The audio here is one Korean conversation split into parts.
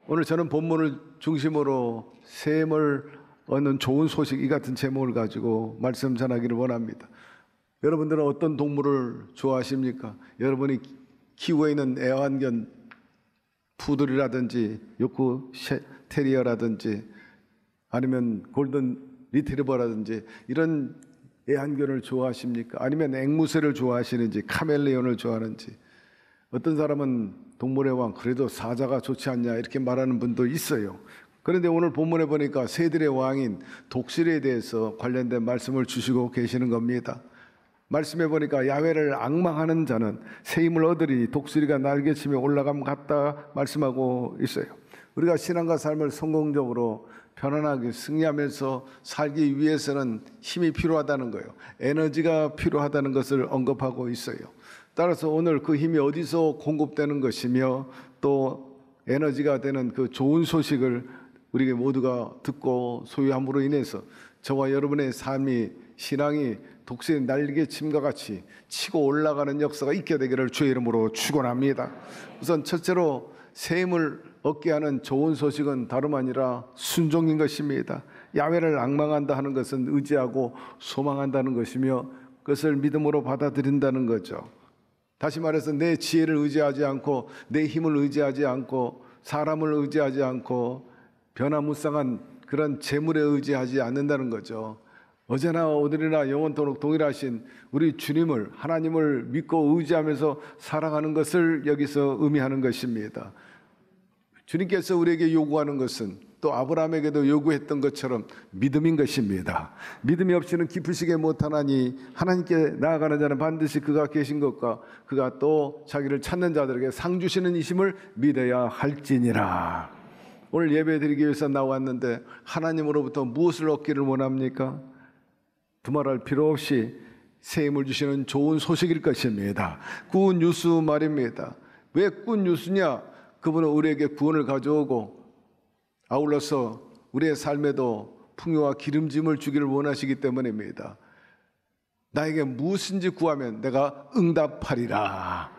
오늘 저는 본문을 중심으로 샘을 얻는 좋은 소식, 이 같은 제목을 가지고 말씀 전하기를 원합니다. 여러분들은 어떤 동물을 좋아하십니까? 여러분이 키우고 있는 애완견 푸들이라든지 요크 테리어라든지 아니면 골든 리트리버라든지 이런 애완견을 좋아하십니까? 아니면 앵무새를 좋아하시는지 카멜레온을 좋아하는지. 어떤 사람은 동물의 왕, 그래도 사자가 좋지 않냐 이렇게 말하는 분도 있어요. 그런데 오늘 본문에 보니까 새들의 왕인 독수리에 대해서 관련된 말씀을 주시고 계시는 겁니다. 말씀해 보니까 야훼를 앙망하는 자는 새 힘을 얻으리니 독수리가 날개치며 올라감 같다 말씀하고 있어요. 우리가 신앙과 삶을 성공적으로 편안하게 승리하면서 살기 위해서는 힘이 필요하다는 거예요. 에너지가 필요하다는 것을 언급하고 있어요. 따라서 오늘 그 힘이 어디서 공급되는 것이며 또 에너지가 되는 그 좋은 소식을 우리 모두가 듣고 소유함으로 인해서 저와 여러분의 삶이, 신앙이 독수리 날개침과 같이 치고 올라가는 역사가 있게 되기를 주의 이름으로 축원합니다. 우선 첫째로 새 힘을 얻게 하는 좋은 소식은 다름 아니라 순종인 것입니다. 야훼를 앙망한다 하는 것은 의지하고 소망한다는 것이며 그것을 믿음으로 받아들인다는 거죠. 다시 말해서 내 지혜를 의지하지 않고 내 힘을 의지하지 않고 사람을 의지하지 않고 변화무쌍한 그런 재물에 의지하지 않는다는 거죠. 어제나 오늘이나 영원토록 동일하신 우리 주님을, 하나님을 믿고 의지하면서 살아가는 것을 여기서 의미하는 것입니다. 주님께서 우리에게 요구하는 것은 또 아브라함에게도 요구했던 것처럼 믿음인 것입니다. 믿음이 없이는 깊으시게 못하나니 하나님께 나아가는 자는 반드시 그가 계신 것과 그가 또 자기를 찾는 자들에게 상 주시는 이심을 믿어야 할지니라. 오늘 예배 드리기 위해서 나왔는데 하나님으로부터 무엇을 얻기를 원합니까? 두말할 필요 없이 새 힘을 주시는 좋은 소식일 것입니다. 굿 뉴스 말입니다. 왜 굿 뉴스냐? 그분은 우리에게 구원을 가져오고 아울러서 우리의 삶에도 풍요와 기름짐을 주기를 원하시기 때문입니다. 나에게 무엇인지 구하면 내가 응답하리라.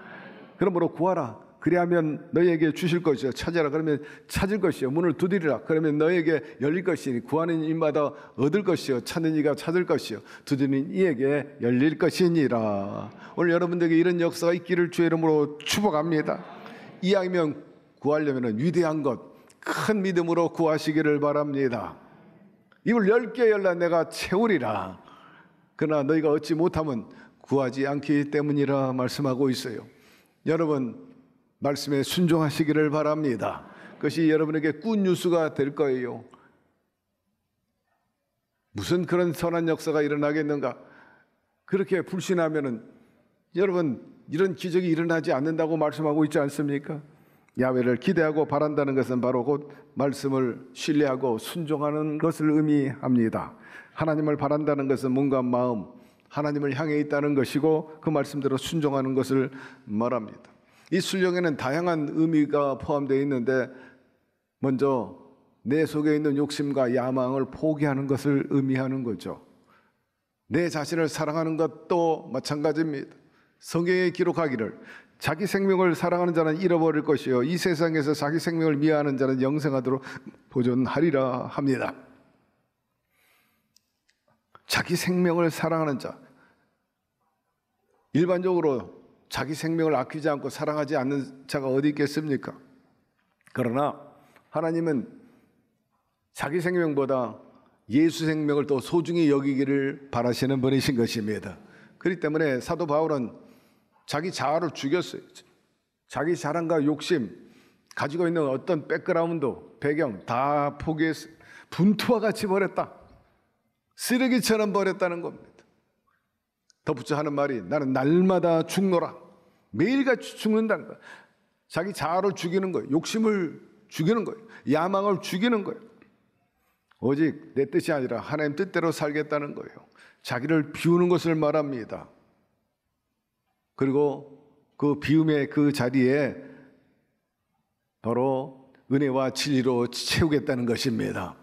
그러므로 구하라. 그리하면 너희에게 주실 것이요. 찾아라. 그러면 찾을 것이요. 문을 두드리라. 그러면 너희에게 열릴 것이니 구하는 이마다 얻을 것이요. 찾는 이가 찾을 것이요. 두드리는 이에게 열릴 것이니라. 오늘 여러분들에게 이런 역사가 있기를 주의 이름으로 축복합니다. 이왕이면 구하려면 위대한 것, 큰 믿음으로 구하시기를 바랍니다. 입을 10개 열라 내가 채우리라. 그러나 너희가 얻지 못하면 구하지 않기 때문이라 말씀하고 있어요. 여러분 말씀에 순종하시기를 바랍니다. 그것이 여러분에게 굿뉴스가 될 거예요. 무슨 그런 선한 역사가 일어나겠는가? 그렇게 불신하면은 여러분 이런 기적이 일어나지 않는다고 말씀하고 있지 않습니까? 야훼를 기대하고 바란다는 것은 바로 곧 말씀을 신뢰하고 순종하는 것을 의미합니다. 하나님을 바란다는 것은 몸과 마음, 하나님을 향해 있다는 것이고 그 말씀대로 순종하는 것을 말합니다. 이 순종에는 다양한 의미가 포함되어 있는데 먼저 내 속에 있는 욕심과 야망을 포기하는 것을 의미하는 거죠. 내 자신을 사랑하는 것도 마찬가지입니다. 성경에 기록하기를 자기 생명을 사랑하는 자는 잃어버릴 것이요 이 세상에서 자기 생명을 미워하는 자는 영생하도록 보존하리라 합니다. 자기 생명을 사랑하는 자, 일반적으로 자기 생명을 아끼지 않고 사랑하지 않는 자가 어디 있겠습니까? 그러나 하나님은 자기 생명보다 예수 생명을 더 소중히 여기기를 바라시는 분이신 것입니다. 그렇기 때문에 사도 바울은 자기 자아를 죽였어요. 자기 자랑과 욕심, 가지고 있는 어떤 백그라운드, 배경 다 포기했어요. 분투와 같이 버렸다. 쓰레기처럼 버렸다는 겁니다. 덧붙여 하는 말이 나는 날마다 죽노라. 매일같이 죽는다는 거예요. 자기 자아를 죽이는 거예요. 욕심을 죽이는 거예요. 야망을 죽이는 거예요. 오직 내 뜻이 아니라 하나님 뜻대로 살겠다는 거예요. 자기를 비우는 것을 말합니다. 그리고 그 비움의 그 자리에 바로 은혜와 진리로 채우겠다는 것입니다.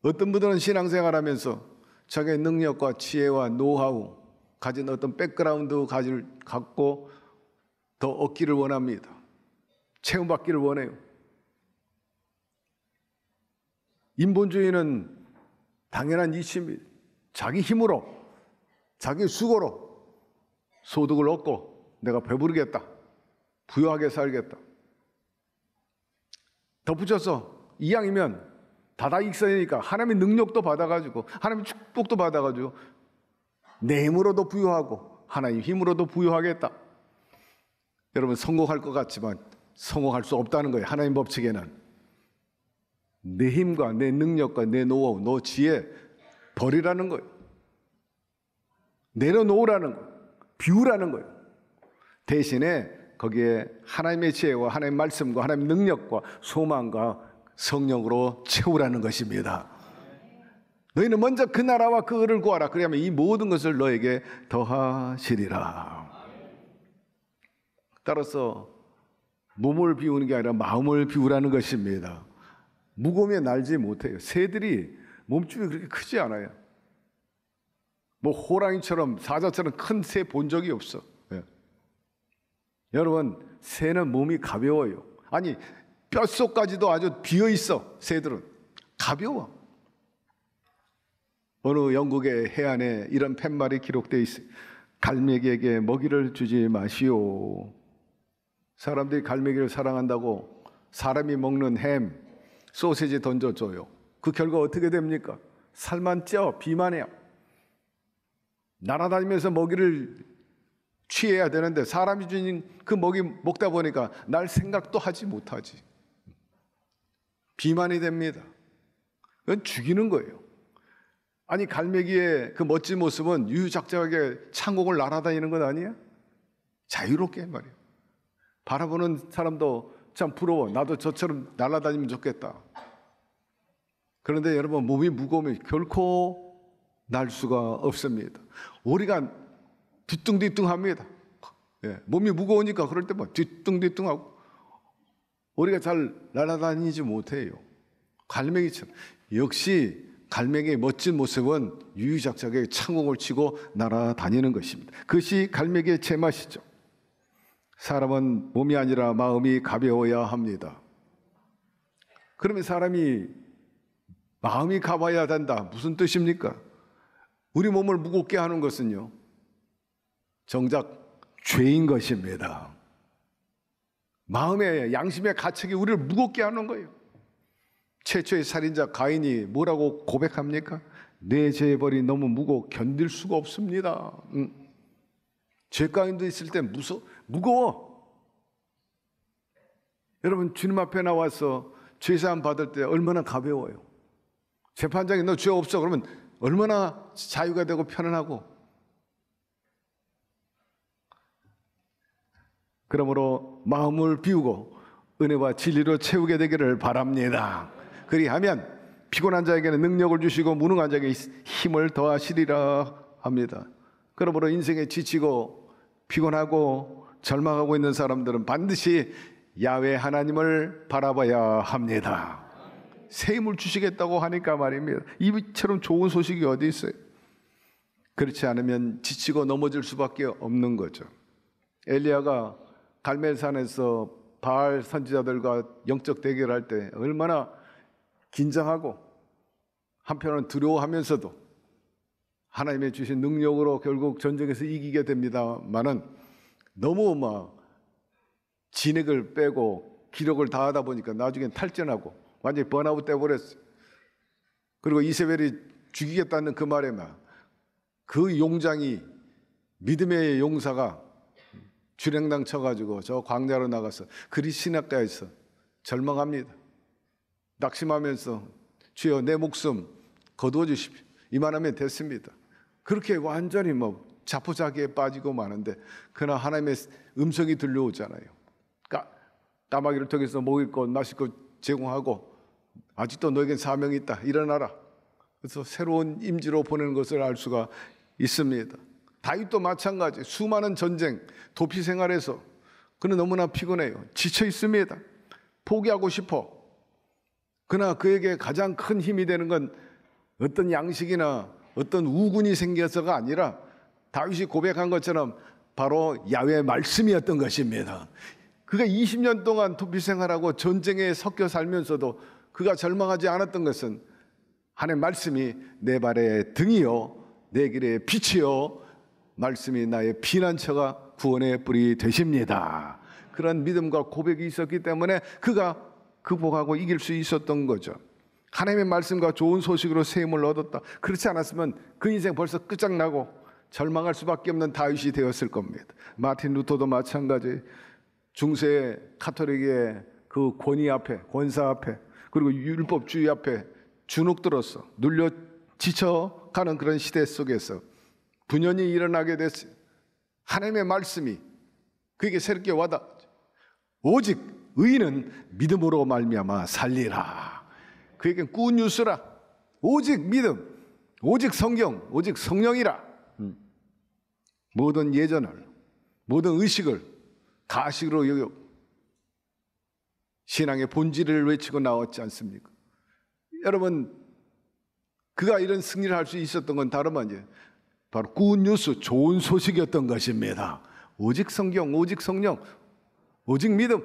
어떤 분들은 신앙생활하면서 자기의 능력과 지혜와 노하우, 가진 어떤 백그라운드 갖고 더 얻기를 원합니다. 채움받기를 원해요. 인본주의는 당연한 이치입니다. 자기 힘으로, 자기 수고로 소득을 얻고 내가 배부르겠다, 부유하게 살겠다. 덧붙여서 이왕이면 다다익선이니까 하나님의 능력도 받아가지고 하나님의 축복도 받아가지고 내 힘으로도 부유하고 하나님 힘으로도 부유하겠다. 여러분, 성공할 것 같지만 성공할 수 없다는 거예요. 하나님 법칙에는 내 힘과 내 능력과 내 노하우, 너 지혜 버리라는 거예요. 내려놓으라는 거예요. 비우라는 거예요. 대신에 거기에 하나님의 지혜와 하나님의 말씀과 하나님의 능력과 소망과 성령으로 채우라는 것입니다. 너희는 먼저 그 나라와 그 의를 구하라. 그러면 이 모든 것을 너에게 더하시리라. 따라서 몸을 비우는 게 아니라 마음을 비우라는 것입니다. 무거우면 날지 못해요. 새들이 몸집이 그렇게 크지 않아요. 뭐 호랑이처럼 사자처럼 큰 새 본 적이 없어. 예. 여러분, 새는 몸이 가벼워요. 아니, 뼛속까지도 아주 비어있어. 새들은 가벼워. 어느 영국의 해안에 이런 팻말이 기록되어 있어요. 갈매기에게 먹이를 주지 마시오. 사람들이 갈매기를 사랑한다고 사람이 먹는 햄, 소시지 던져줘요. 그 결과 어떻게 됩니까? 살만 쪄, 비만해요. 날아다니면서 먹이를 취해야 되는데 사람이 주는 그 먹이 먹다 보니까 날 생각도 하지 못하지. 비만이 됩니다. 그건 죽이는 거예요. 아니, 갈매기의 그 멋진 모습은 유유작작하게 창공을 날아다니는 것 아니야? 자유롭게 말이에요. 바라보는 사람도 참 부러워. 나도 저처럼 날아다니면 좋겠다. 그런데 여러분, 몸이 무거우면 결코 날 수가 없습니다. 우리가 뒤뚱뒤뚱합니다. 예, 몸이 무거우니까 그럴 때 뭐 뒤뚱뒤뚱하고 우리가 잘 날아다니지 못해요. 갈매기처럼. 역시 갈매기의 멋진 모습은 유유작작하게 창공을 치고 날아다니는 것입니다. 그것이 갈매기의 제맛이죠. 사람은 몸이 아니라 마음이 가벼워야 합니다. 그러면 사람이 마음이 가벼워야 된다. 무슨 뜻입니까? 우리 몸을 무겁게 하는 것은요, 정작 죄인 것입니다. 마음의 양심의 가책이 우리를 무겁게 하는 거예요. 최초의 살인자 가인이 뭐라고 고백합니까? 내 죄벌이 너무 무거워 견딜 수가 없습니다. 죄가인도 있을 때 무거워. 여러분, 주님 앞에 나와서 죄사함 받을 때 얼마나 가벼워요. 재판장이 너 죄 없어 그러면 얼마나 자유가 되고 편안하고. 그러므로 마음을 비우고 은혜와 진리로 채우게 되기를 바랍니다. 그리하면 피곤한 자에게는 능력을 주시고 무능한 자에게 힘을 더하시리라 합니다. 그러므로 인생에 지치고 피곤하고 절망하고 있는 사람들은 반드시 야훼 하나님을 바라봐야 합니다. 새 힘을 주시겠다고 하니까 말입니다. 이처럼 좋은 소식이 어디 있어요? 그렇지 않으면 지치고 넘어질 수밖에 없는 거죠. 엘리야가 갈멜산에서 바알 선지자들과 영적 대결할 때 얼마나 긴장하고 한편은 두려워하면서도 하나님의 주신 능력으로 결국 전쟁에서 이기게 됩니다만은 너무 막 진액을 빼고 기력을 다하다 보니까 나중엔 탈전하고 완전히 번아웃 돼버렸어요. 그리고 이세벨이 죽이겠다는 그 말에 그 용장이 믿음의 용사가 주랭당 쳐가지고 저 광야로 나가서 그리 시냇가에서 절망합니다. 낙심하면서 주여 내 목숨 거두어 주십시오. 이만하면 됐습니다. 그렇게 완전히 자포자기에 빠지고 마는데 그러나 하나님의 음성이 들려오잖아요. 까마귀를 통해서 먹일 것 마실 것 제공하고 아직도 너에겐 사명이 있다. 일어나라. 그래서 새로운 임지로 보내는 것을 알 수가 있습니다. 다윗도 마찬가지. 수많은 전쟁, 도피 생활에서 그는 너무나 피곤해요. 지쳐 있습니다. 포기하고 싶어. 그러나 그에게 가장 큰 힘이 되는 건 어떤 양식이나 어떤 우군이 생겨서가 아니라 다윗이 고백한 것처럼 바로 야훼의 말씀이었던 것입니다. 그가 20년 동안 도피 생활하고 전쟁에 섞여 살면서도 그가 절망하지 않았던 것은 하나님의 말씀이 내 발의 등이요 내 길의 빛이요 말씀이 나의 피난처가 구원의 뿔이 되십니다. 그런 믿음과 고백이 있었기 때문에 그가 극복하고 이길 수 있었던 거죠. 하나님의 말씀과 좋은 소식으로 새 힘을 얻었다. 그렇지 않았으면 그 인생 벌써 끝장나고 절망할 수밖에 없는 다윗이 되었을 겁니다. 마틴 루터도 마찬가지. 중세 카톨릭의 그 권위 앞에, 권사 앞에, 그리고 율법주의 앞에 주눅들었어. 눌려 지쳐가는 그런 시대 속에서 분연이 일어나게 됐어요. 하나님의 말씀이 그에게 새롭게 와닿았죠. 오직 의인은 믿음으로 말미암아 살리라. 그에겐 굿뉴스라. 오직 믿음, 오직 성경, 오직 성령이라. 모든 예전을, 모든 의식을 가식으로 여겨 신앙의 본질을 외치고 나왔지 않습니까? 여러분, 그가 이런 승리를 할 수 있었던 건 다름 아니에요. 바로 굿뉴스, 좋은 소식이었던 것입니다. 오직 성경, 오직 성령, 오직 믿음.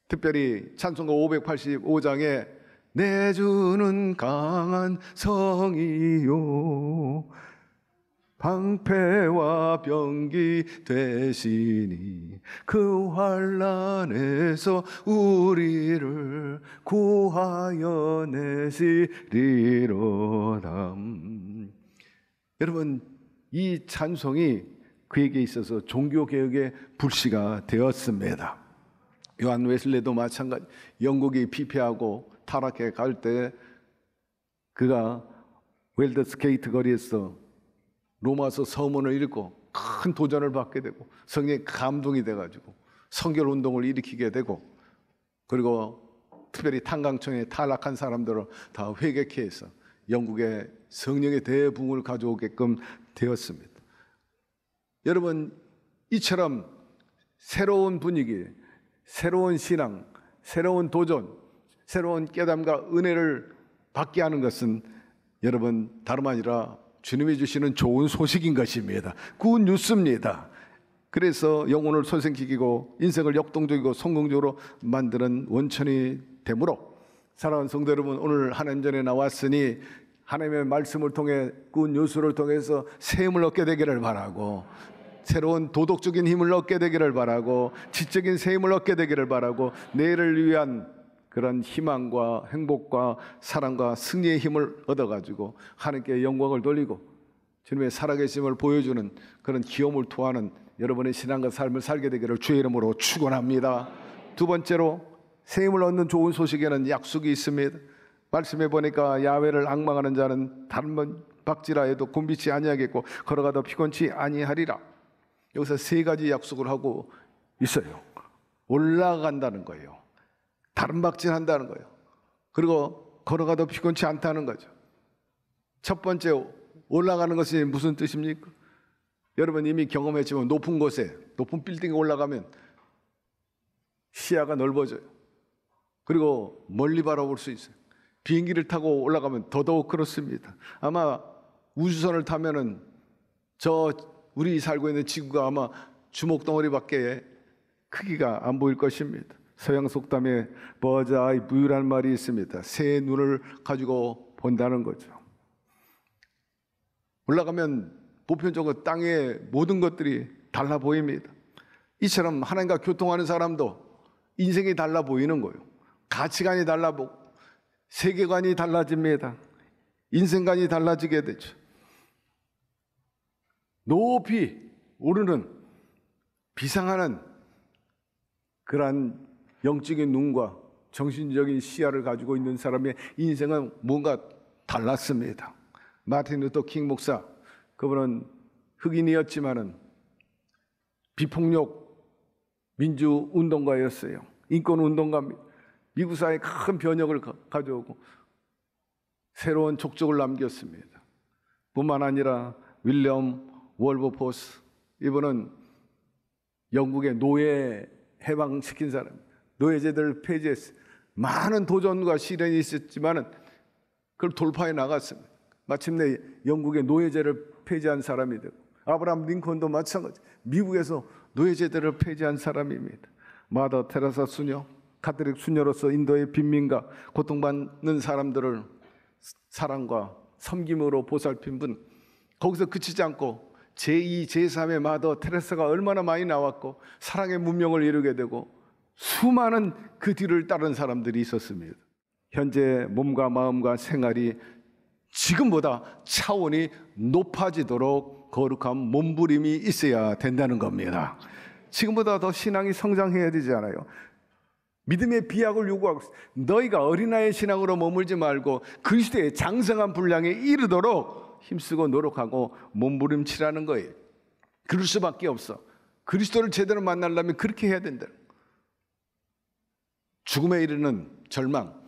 특별히 찬송가 585장에 내 주는 강한 성이요 방패와 병기 되시니 그 환난에서 우리를 구하여 내시리로다. 여러분, 이 찬송이 그에게 있어서 종교개혁의 불씨가 되었습니다. 요한 웨슬레도 마찬가지. 영국이 피폐하고 타락해 갈 때 그가 웰더스 게이트 거리에서 로마서 서문을 읽고 큰 도전을 받게 되고 성령의 감동이 돼가지고 성결 운동을 일으키게 되고, 그리고 특별히 탄광청에 탈락한 사람들을 다 회개케 해서 영국의 성령의 대붕을 가져오게끔 되었습니다. 여러분, 이처럼 새로운 분위기, 새로운 신앙, 새로운 도전, 새로운 깨달음과 은혜를 받게 하는 것은 여러분 다름 아니라 주님이 주시는 좋은 소식인 것입니다. 굿뉴스입니다. 그래서 영혼을 소생시키고 인생을 역동적이고 성공적으로 만드는 원천이 되므로, 사랑하는 성도 여러분, 오늘 하나님 전에 나왔으니 하나님의 말씀을 통해 굿뉴스를 통해서 새 힘을 얻게 되기를 바라고, 새로운 도덕적인 힘을 얻게 되기를 바라고, 지적인 새 힘을 얻게 되기를 바라고, 내일을 위한 그런 희망과 행복과 사랑과 승리의 힘을 얻어가지고 하나님께 영광을 돌리고 주님의 살아계심을 보여주는 그런 기염을 토하는 여러분의 신앙과 삶을 살게 되기를 주의 이름으로 축원합니다. 두 번째로 새 힘을 얻는 좋은 소식에는 약속이 있습니다. 말씀해 보니까 야훼를 앙망하는 자는 다른 박지라 해도 곤비치 아니하겠고 걸어가도 피곤치 아니하리라. 여기서 세 가지 약속을 하고 있어요. 올라간다는 거예요. 다른 박질한다는 거예요. 그리고 걸어가도 피곤치 않다는 거죠. 첫 번째, 올라가는 것이 무슨 뜻입니까? 여러분 이미 경험했지만 높은 곳에, 높은 빌딩에 올라가면 시야가 넓어져요. 그리고 멀리 바라볼 수 있어요. 비행기를 타고 올라가면 더더욱 그렇습니다. 아마 우주선을 타면은 우리 살고 있는 지구가 아마 주먹덩어리밖에 크기가 안 보일 것입니다. 서양 속담에 버즈 아이 뷰라는 말이 있습니다. 새 눈을 가지고 본다는 거죠. 올라가면 보편적으로 땅의 모든 것들이 달라 보입니다. 이처럼 하나님과 교통하는 사람도 인생이 달라 보이는 거예요. 가치관이 달라 보고 세계관이 달라집니다. 인생관이 달라지게 되죠. 높이 오르는 비상하는 그러한 영적인 눈과 정신적인 시야를 가지고 있는 사람의 인생은 뭔가 달랐습니다. 마틴 루터 킹 목사, 그분은 흑인이었지만은 비폭력 민주운동가였어요. 인권운동가입니다. 미국 사회에 큰 변혁을 가져오고 새로운 족적을 남겼습니다. 뿐만 아니라 윌리엄 월버포스, 이분은 영국의 노예 해방시킨 사람, 노예제도를 폐지했어요. 많은 도전과 시련이 있었지만은 그걸 돌파해 나갔습니다. 마침내 영국의 노예제를 폐지한 사람이 되고, 아브라함 링컨도 마찬가지, 미국에서 노예제도를 폐지한 사람입니다. 마더 테레사 수녀, 가톨릭 수녀로서 인도의 빈민과 고통받는 사람들을 사랑과 섬김으로 보살핀 분, 거기서 그치지 않고 제2, 제3의 마더 테레사가 얼마나 많이 나왔고 사랑의 문명을 이루게 되고 수많은 그 뒤를 따른 사람들이 있었습니다. 현재 몸과 마음과 생활이 지금보다 차원이 높아지도록 거룩한 몸부림이 있어야 된다는 겁니다. 지금보다 더 신앙이 성장해야 되지 않아요? 믿음의 비약을 요구하고 너희가 어린아이의 신앙으로 머물지 말고 그리스도의 장성한 분량에 이르도록 힘쓰고 노력하고 몸부림치라는 거예요. 그럴 수밖에 없어. 그리스도를 제대로 만나려면 그렇게 해야 된다. 죽음에 이르는 절망,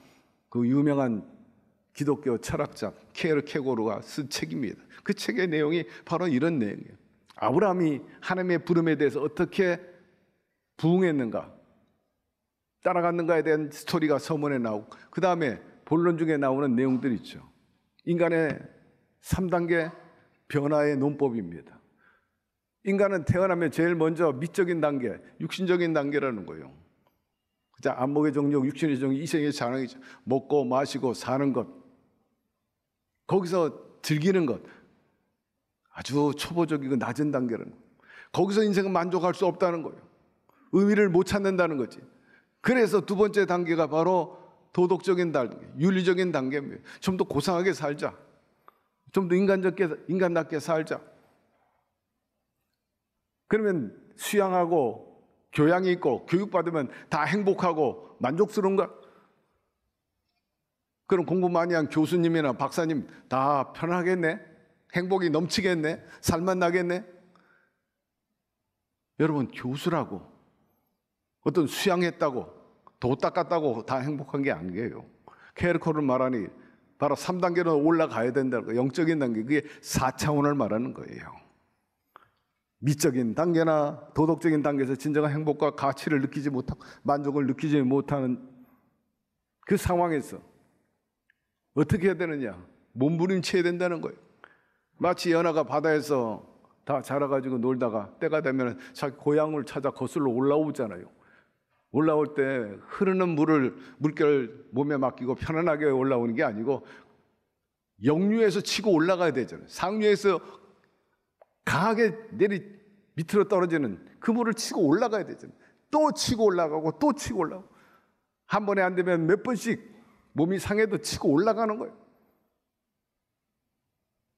그 유명한 기독교 철학자 케르케고르가 쓴 책입니다. 그 책의 내용이 바로 이런 내용이에요. 아브라함이 하나님의 부름에 대해서 어떻게 부응했는가, 따라갔는가에 대한 스토리가 서문에 나오고, 그 다음에 본론 중에 나오는 내용들이 있죠. 인간의 3단계 변화의 논법입니다. 인간은 태어나면 제일 먼저 미적인 단계, 육신적인 단계라는 거예요. 자, 안목의 정욕, 육신의 정욕, 이생의 자랑이죠. 먹고 마시고 사는 것, 거기서 즐기는 것, 아주 초보적이고 낮은 단계라는 거예요. 거기서 인생은 만족할 수 없다는 거예요. 의미를 못 찾는다는 거지. 그래서 두 번째 단계가 바로 도덕적인 단계, 윤리적인 단계입니다. 좀 더 고상하게 살자, 좀 더 인간답게 살자. 그러면 수양하고 교양이 있고 교육받으면 다 행복하고 만족스러운가? 그럼 공부 많이 한 교수님이나 박사님 다 편하겠네? 행복이 넘치겠네? 살만 나겠네? 여러분, 교수라고 어떤 수양했다고 도 닦았다고 다 행복한 게 아니에요. 케르케고르 말하니 바로 3단계로 올라가야 된다는 거예요. 영적인 단계, 그게 4차원을 말하는 거예요. 미적인 단계나 도덕적인 단계에서 진정한 행복과 가치를 느끼지 못하고 만족을 느끼지 못하는 그 상황에서 어떻게 해야 되느냐? 몸부림쳐야 된다는 거예요. 마치 연하가 바다에서 다 자라가지고 놀다가 때가 되면 자기 고향을 찾아 거슬러 올라오잖아요. 올라올 때 흐르는 물결 몸에 맡기고 편안하게 올라오는 게 아니고 역류에서 치고 올라가야 되잖아요. 상류에서 강하게 밑으로 떨어지는 그 물을 치고 올라가야 되잖아요. 또 치고 올라가고 또 치고 올라가고, 한 번에 안 되면 몇 번씩 몸이 상해도 치고 올라가는 거예요.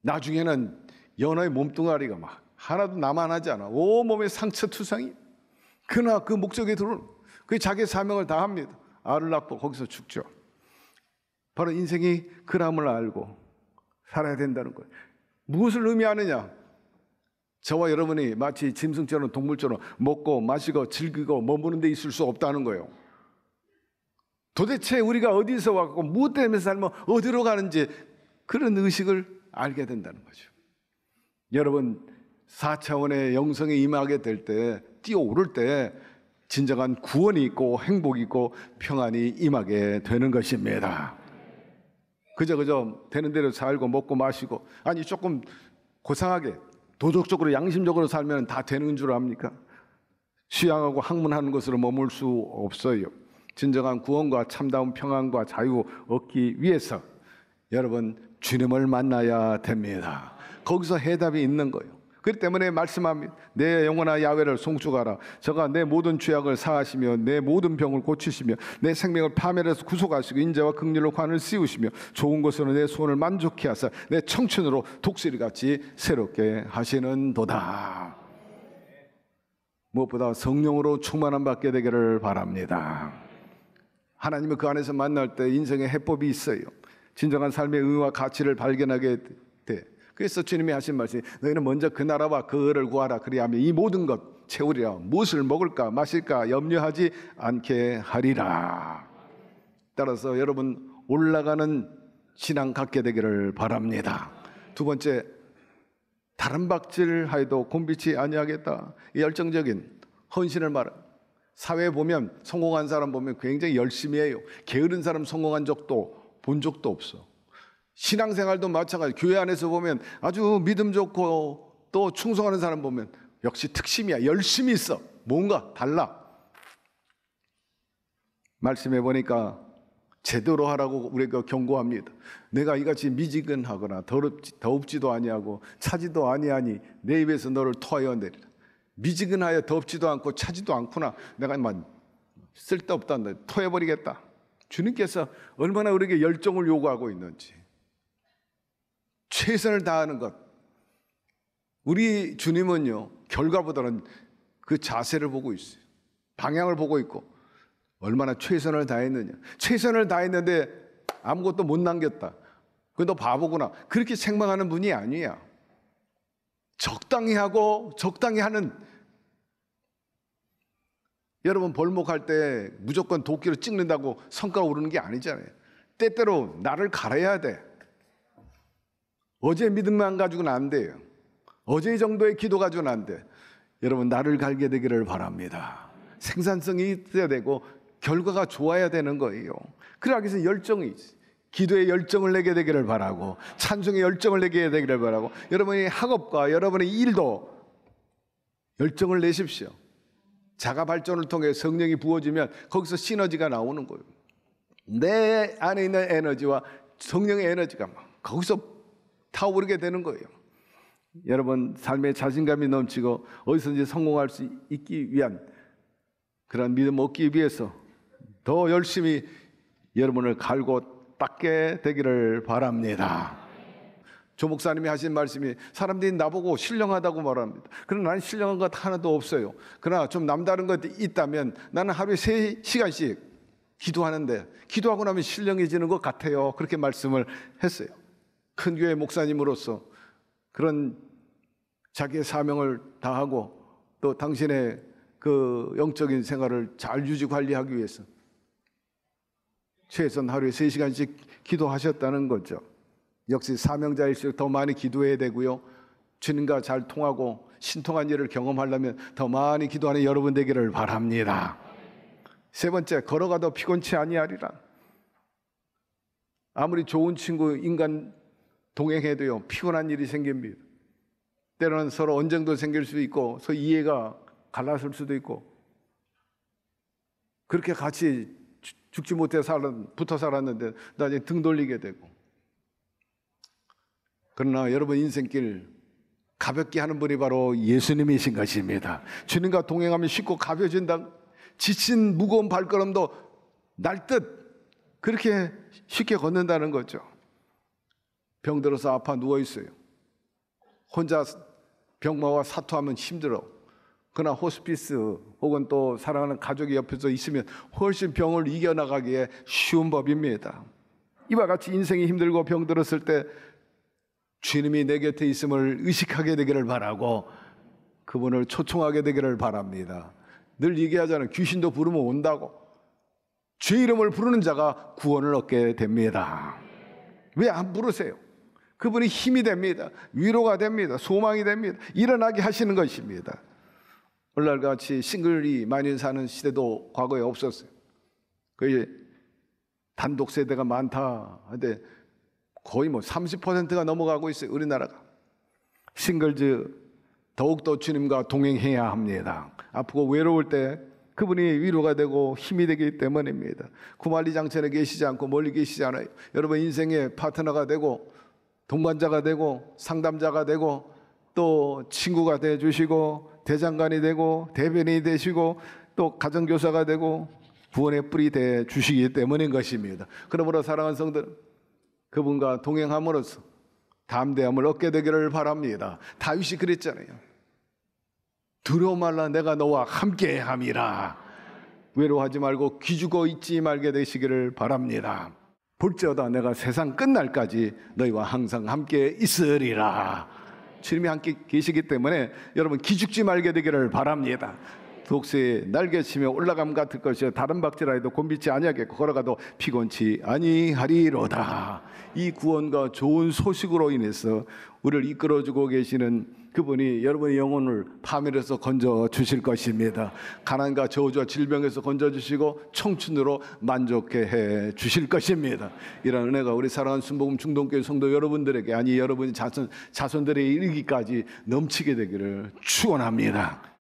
나중에는 연어의 몸뚱아리가 막 하나도 남아나지 않아. 온몸에 상처 투성이. 그러나 그 목적에 들어오는, 그 자기 사명을 다합니다. 알을 낳고 거기서 죽죠. 바로 인생이 그람을 알고 살아야 된다는 거예요. 무엇을 의미하느냐? 저와 여러분이 마치 짐승처럼 동물처럼 먹고 마시고 즐기고 머무는 데 있을 수 없다는 거예요. 도대체 우리가 어디서 왔고 무엇 때문에 살면 어디로 가는지 그런 의식을 알게 된다는 거죠. 여러분, 4차원의 영성에 임하게 될 때, 뛰어오를 때 진정한 구원이 있고 행복이 있고 평안이 임하게 되는 것입니다. 그저 되는 대로 살고 먹고 마시고, 아니 조금 고상하게 도덕적으로 양심적으로 살면 다 되는 줄 압니까? 수양하고 학문하는 것으로 머물 수 없어요. 진정한 구원과 참다운 평안과 자유 얻기 위해서 여러분, 주님을 만나야 됩니다. 거기서 해답이 있는 거예요. 그렇기 때문에 말씀합니다. 내 영혼아 야훼를 송축하라. 저가 내 모든 죄악을 사하시며 내 모든 병을 고치시며 내 생명을 파멸해서 구속하시고 인자와 긍휼로 관을 씌우시며 좋은 것으로 내 소원을 만족케 하사 내 청춘으로 독수리같이 새롭게 하시는도다. 무엇보다 성령으로 충만함 받게 되기를 바랍니다. 하나님을 그 안에서 만날 때 인생의 해법이 있어요. 진정한 삶의 의미와 가치를 발견하게 돼. 그래서 주님이 하신 말씀이 너희는 먼저 그 나라와 그 의를 구하라. 그리하면 이 모든 것 채우리라. 무엇을 먹을까 마실까 염려하지 않게 하리라. 따라서 여러분, 올라가는 신앙 갖게 되기를 바랍니다. 두 번째, 다른 박질하여도 곤비치 아니하겠다. 이 열정적인 헌신을 말합니다. 사회에 보면 성공한 사람 보면 굉장히 열심히 해요. 게으른 사람 성공한 적도 본 적도 없어. 신앙생활도 마찬가지. 교회 안에서 보면 아주 믿음 좋고 또 충성하는 사람 보면 역시 특심이야. 열심히 있어. 뭔가 달라. 말씀해 보니까 제대로 하라고 우리가 경고합니다. 내가 이같이 미지근하거나 더웁지도 아니하고 차지도 아니하니 내 입에서 너를 토하여 내리라. 미지근하여 덥지도 않고 차지도 않구나. 내가 쓸데없다. 토해버리겠다. 주님께서 얼마나 우리에게 열정을 요구하고 있는지, 최선을 다하는 것. 우리 주님은요, 결과보다는 그 자세를 보고 있어요. 방향을 보고 있고 얼마나 최선을 다했느냐. 최선을 다했는데 아무것도 못 남겼다. 너 바보구나. 그렇게 생각하는 분이 아니야. 적당히 하고 적당히 하는. 여러분, 벌목할 때 무조건 도끼로 찍는다고 성과가 오르는 게 아니잖아요. 때때로 나를 갈아야 돼. 어제 믿음만 가지고는 안 돼요. 어제 정도의 기도 가지고는 안 돼. 여러분, 나를 갈게 되기를 바랍니다. 생산성이 있어야 되고 결과가 좋아야 되는 거예요. 그러기 위해서 열정이 있어요. 기도에 열정을 내게 되기를 바라고, 찬송에 열정을 내게 되기를 바라고, 여러분의 학업과 여러분의 일도 열정을 내십시오. 자가 발전을 통해 성령이 부어지면 거기서 시너지가 나오는 거예요. 내 안에 있는 에너지와 성령의 에너지가 거기서 타오르게 되는 거예요. 여러분, 삶에 자신감이 넘치고 어디서든지 성공할 수 있기 위한 그런 믿음 얻기 위해서 더 열심히 여러분을 갈고 닦게 되기를 바랍니다. 조 목사님이 하신 말씀이, 사람들이 나보고 신령하다고 말합니다. 그러나 나는 신령한 것 하나도 없어요. 그러나 좀 남다른 것이 있다면 나는 하루에 3시간씩 기도하는데, 기도하고 나면 신령해지는 것 같아요. 그렇게 말씀을 했어요. 큰 교회 목사님으로서 그런 자기의 사명을 다하고 또 당신의 그 영적인 생활을 잘 유지 관리하기 위해서 최소한 하루에 3시간씩 기도하셨다는 거죠. 역시 사명자일수록 더 많이 기도해야 되고요. 주님과 잘 통하고 신통한 일을 경험하려면 더 많이 기도하는 여러분 되기를 바랍니다. 세 번째, 걸어가도 피곤치 아니하리라. 아무리 좋은 친구, 인간 동행해도요, 피곤한 일이 생깁니다. 때로는 서로 언쟁도 생길 수 있고 서로 이해가 갈라설 수도 있고, 그렇게 같이 죽지 못해 붙어 살았는데 나중에 등 돌리게 되고. 그러나 여러분 인생길 가볍게 하는 분이 바로 예수님이신 것입니다. 주님과 동행하면 쉽고 가벼워진다. 지친 무거운 발걸음도 날듯 그렇게 쉽게 걷는다는 거죠. 병들어서 아파 누워있어요. 혼자 병마와 사투하면 힘들어. 그러나 호스피스 혹은 또 사랑하는 가족이 옆에서 있으면 훨씬 병을 이겨나가기에 쉬운 법입니다. 이와 같이 인생이 힘들고 병들었을 때 주님이 내 곁에 있음을 의식하게 되기를 바라고 그분을 초청하게 되기를 바랍니다. 늘 얘기하잖아요. 귀신도 부르면 온다고. 주의 이름을 부르는 자가 구원을 얻게 됩니다. 왜 안 부르세요? 그분이 힘이 됩니다. 위로가 됩니다. 소망이 됩니다. 일어나게 하시는 것입니다. 오늘날같이 싱글이 많이 사는 시대도 과거에 없었어요. 거의 단독 세대가 많다 하는데 거의 30%가 넘어가고 있어요. 우리나라가. 싱글즈 더욱더 주님과 동행해야 합니다. 아프고 외로울 때 그분이 위로가 되고 힘이 되기 때문입니다. 구만리장천에 계시지 않고 멀리 계시지 않아요. 여러분 인생의 파트너가 되고 동반자가 되고 상담자가 되고 또 친구가 되어주시고 대장간이 되고 대변인이 되시고 또 가정교사가 되고 구원의 뿔이 되어주시기 때문인 것입니다. 그러므로 사랑하는 성도들, 그분과 동행함으로써 담대함을 얻게 되기를 바랍니다. 다윗이 그랬잖아요. 두려워 말라, 내가 너와 함께함이라. 외로워하지 말고 기죽어 있지 말게 되시기를 바랍니다. 볼지어다 내가 세상 끝날까지 너희와 항상 함께 있으리라. 주님이 함께 계시기 때문에 여러분 기죽지 말게 되기를 바랍니다. 독수의 날개치며 올라감 같을 것이요 다른 박질하여도 곤비치 아니하겠고 걸어가도 피곤치 아니하리로다. 이 구원과 좋은 소식으로 인해서 우리를 이끌어주고 계시는 그분이 여러분의 영혼을 파멸해서 건져주실 것입니다. 가난과 저주와 질병에서 건져주시고 청춘으로 만족해 해 주실 것입니다. 이런 은혜가 우리 사랑하는 순복음 중동교회 성도 여러분들에게, 아니 여러분의 자손들에 이르기까지 넘치게 되기를 축원합니다.